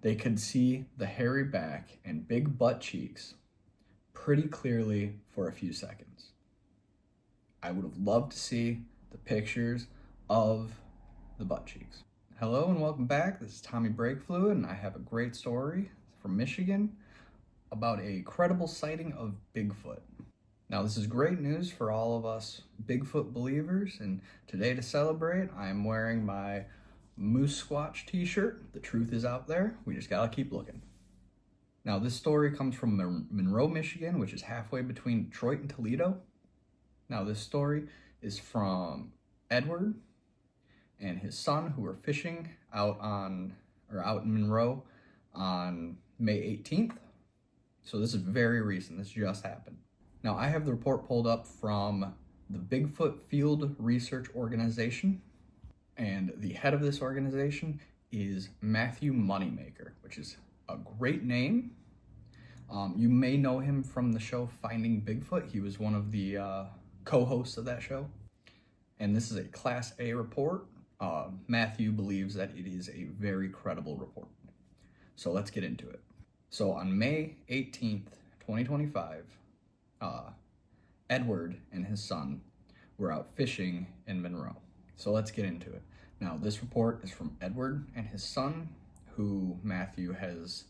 They could see the hairy back and big butt cheeks pretty clearly for a few seconds. I would have loved to see the pictures of the butt cheeks. Hello and welcome back. This is Tommy Breakfluid, and I have a great story from Michigan about a credible sighting of Bigfoot. Now, this is great news for all of us Bigfoot believers, and today to celebrate, I'm wearing my Moose Squatch t-shirt. The truth is out there. We just gotta keep looking. Now, this story comes from Monroe, Michigan, which is halfway between Detroit and Toledo. Now, this story is from Edward and his son, who were fishing out in Monroe on May 18th. So this is very recent. This just happened. Now, I have the report pulled up from the Bigfoot Field Research Organization, and the head of this organization is Matthew Moneymaker, which is a great name. You may know him from the show Finding Bigfoot. He was one of the co-hosts of that show. And this is a Class A report. Matthew believes that it is a very credible report. So let's get into it. So on May 18th, 2025, Edward and his son were out fishing in Monroe. So let's get into it. Now, this report is from Edward and his son, who Matthew has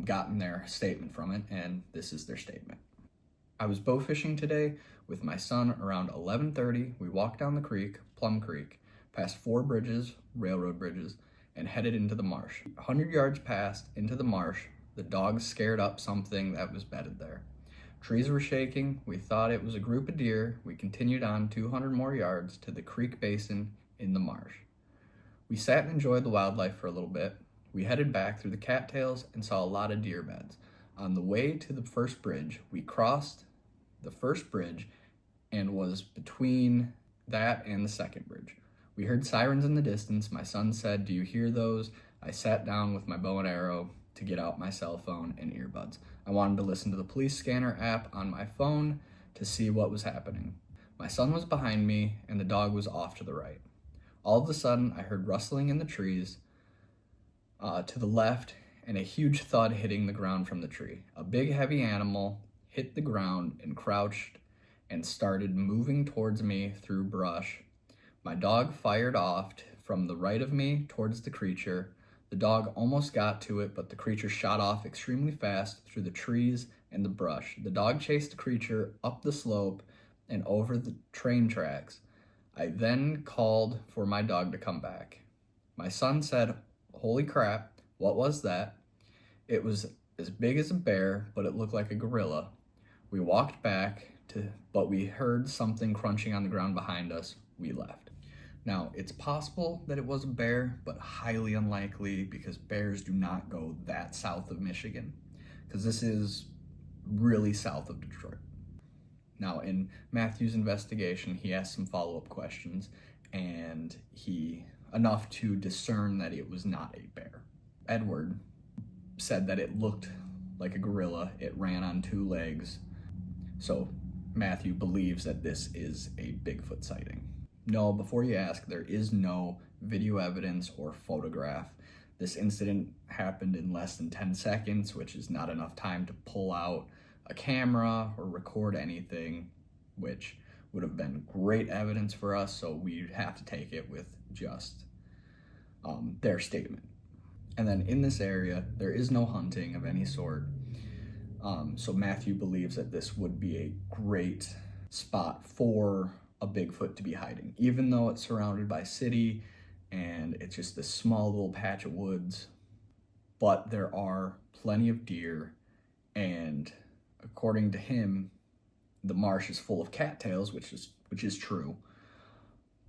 gotten their statement from it, and this is their statement. I was bow fishing today with my son around 11:30. We walked down the creek, Plum Creek, past 4 bridges, railroad bridges, and headed into the marsh. 100 yards past into the marsh, the dogs scared up something that was bedded there. Trees were shaking. We thought it was a group of deer. We continued on 200 more yards to the creek basin in the marsh. We sat and enjoyed the wildlife for a little bit. We headed back through the cattails and saw a lot of deer beds. On the way to the first bridge, we crossed the first bridge and was between that and the second bridge. We heard sirens in the distance. My son said, "Do you hear those?" I sat down with my bow and arrow to get out my cell phone and earbuds. I wanted to listen to the police scanner app on my phone to see what was happening. My son was behind me and the dog was off to the right. All of a sudden, I heard rustling in the trees to the left and a huge thud hitting the ground from the tree. A big heavy animal hit the ground and crouched and started moving towards me through brush. My dog fired off from the right of me towards the creature. The dog almost got to it, but the creature shot off extremely fast through the trees and the brush. The dog chased the creature up the slope and over the train tracks. I then called for my dog to come back. My son said, "Holy crap, what was that?" It was as big as a bear, but it looked like a gorilla. We walked back but we heard something crunching on the ground behind us. We left. Now, it's possible that it was a bear, but highly unlikely because bears do not go that south of Michigan, because this is really south of Detroit. Now, in Matthew's investigation, he asked some follow-up questions, and enough to discern that it was not a bear. Edward said that it looked like a gorilla. It ran on 2 legs. So Matthew believes that this is a Bigfoot sighting. No, before you ask, there is no video evidence or photograph. This incident happened in less than 10 seconds, which is not enough time to pull out a camera or record anything, which would have been great evidence for us, so we'd have to take it with just their statement. And then in this area, there is no hunting of any sort, so Matthew believes that this would be a great spot for a Bigfoot to be hiding, even though it's surrounded by city and it's just this small little patch of woods. But there are plenty of deer, and according to him, the marsh is full of cattails, which is true.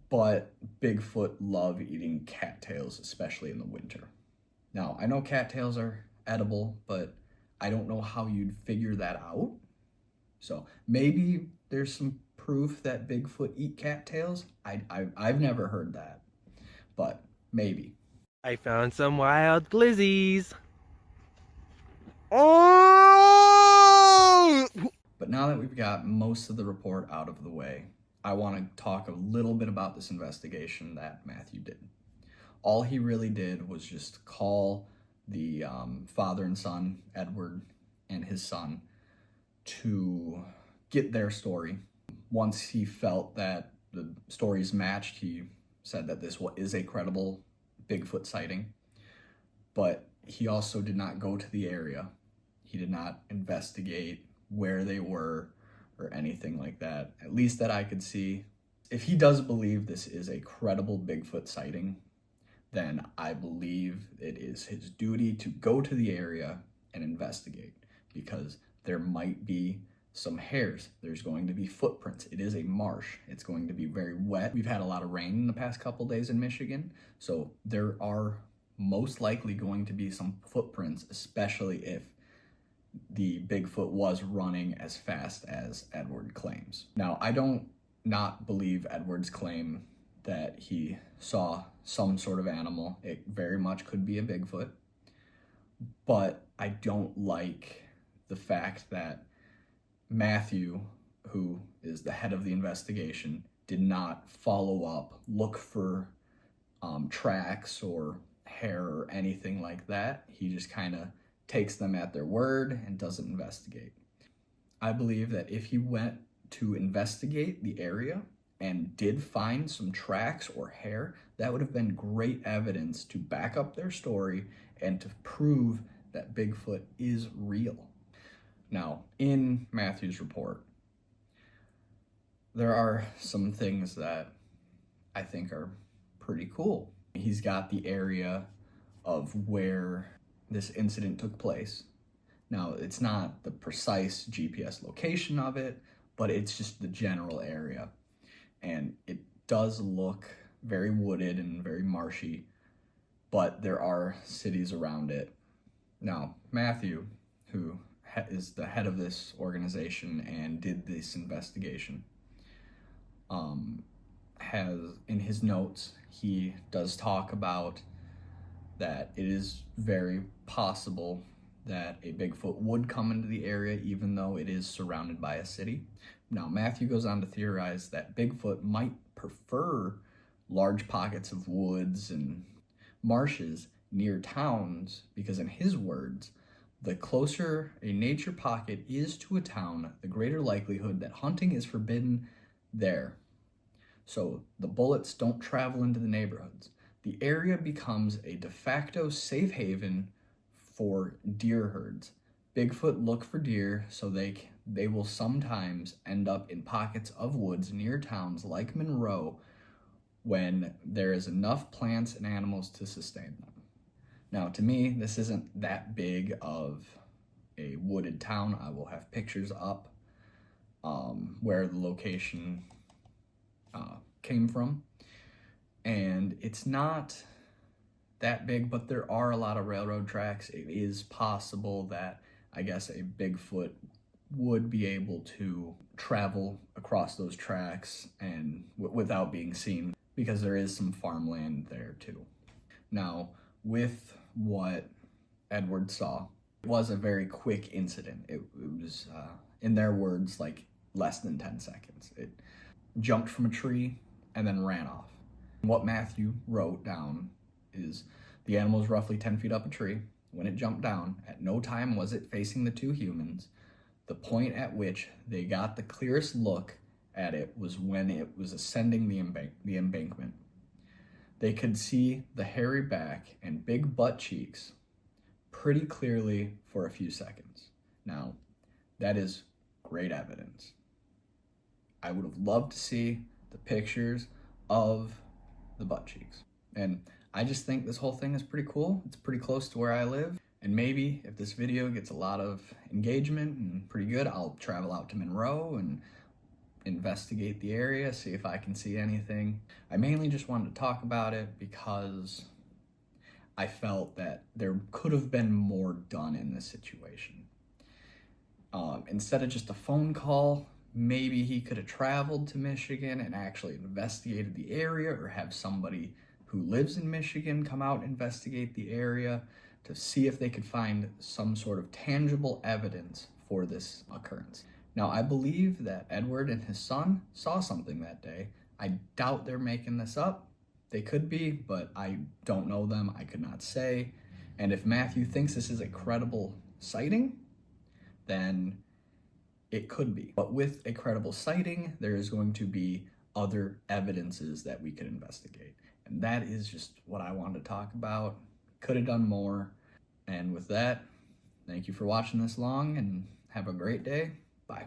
But Bigfoot love eating cattails, especially in the winter. Now, I know cattails are edible, but I don't know how you'd figure that out. So maybe there's some proof that Bigfoot eat cattails. I've never heard that, but maybe. I found some wild glizzies. Oh! But now that we've got most of the report out of the way, I want to talk a little bit about this investigation that Matthew did. All he really did was just call the father and son, Edward and his son, to get their story. Once he felt that the stories matched, he said that this is a credible Bigfoot sighting. But he also did not go to the area. He did not investigate where they were or anything like that, at least that I could see. If he does believe this is a credible Bigfoot sighting, then I believe it is his duty to go to the area and investigate, because there might be some hairs. There's going to be footprints. It is a marsh. It's going to be very wet. We've had a lot of rain in the past couple days in Michigan, so there are most likely going to be some footprints, especially if the Bigfoot was running as fast as Edward claims. Now, I don't not believe Edward's claim that he saw some sort of animal. It very much could be a Bigfoot, but I don't like the fact that Matthew, who is the head of the investigation, did not follow up, look for tracks or hair or anything like that. He just kind of takes them at their word and doesn't investigate. I believe that if he went to investigate the area and did find some tracks or hair, that would have been great evidence to back up their story and to prove that Bigfoot is real. Now, in Matthew's report, there are some things that I think are pretty cool. He's got the area of where this incident took place. Now, it's not the precise GPS location of it, but it's just the general area. And it does look very wooded and very marshy, but there are cities around it. Now, Matthew, who is the head of this organization and did this investigation, has in his notes, he does talk about that it is very possible that a Bigfoot would come into the area even though it is surrounded by a city. Now, Matthew goes on to theorize that Bigfoot might prefer large pockets of woods and marshes near towns because, in his words, the closer a nature pocket is to a town, the greater likelihood that hunting is forbidden there. So the bullets don't travel into the neighborhoods. The area becomes a de facto safe haven for deer herds. Bigfoot look for deer, so they will sometimes end up in pockets of woods near towns like Monroe when there is enough plants and animals to sustain them. Now, to me, this isn't that big of a wooded town. I will have pictures up where the location came from. And it's not that big, but there are a lot of railroad tracks. It is possible that, I guess, a Bigfoot would be able to travel across those tracks and without being seen, because there is some farmland there too. Now, with what Edward saw, it was a very quick incident. It was, in their words, like less than 10 seconds. It jumped from a tree and then ran off. What Matthew wrote down is the animal was roughly 10 feet up a tree. When it jumped down, at no time was it facing the two humans. The point at which they got the clearest look at it was when it was ascending the embankment. They could see the hairy back and big butt cheeks pretty clearly for a few seconds. Now, that is great evidence. I would have loved to see the pictures of the butt cheeks. And I just think this whole thing is pretty cool. It's pretty close to where I live. And maybe if this video gets a lot of engagement and pretty good, I'll travel out to Monroe and investigate the area, see if I can see anything. I mainly just wanted to talk about it because I felt that there could have been more done in this situation. Instead of just a phone call, maybe he could have traveled to Michigan and actually investigated the area, or have somebody who lives in Michigan come out and investigate the area to see if they could find some sort of tangible evidence for this occurrence. Now, I believe that Edward and his son saw something that day. I doubt they're making this up. They could be, but I don't know them. I could not say. And if Matthew thinks this is a credible sighting, then it could be. But with a credible sighting, there is going to be other evidences that we could investigate. And that is just what I wanted to talk about. Could have done more. And with that, thank you for watching this long and have a great day. Bye.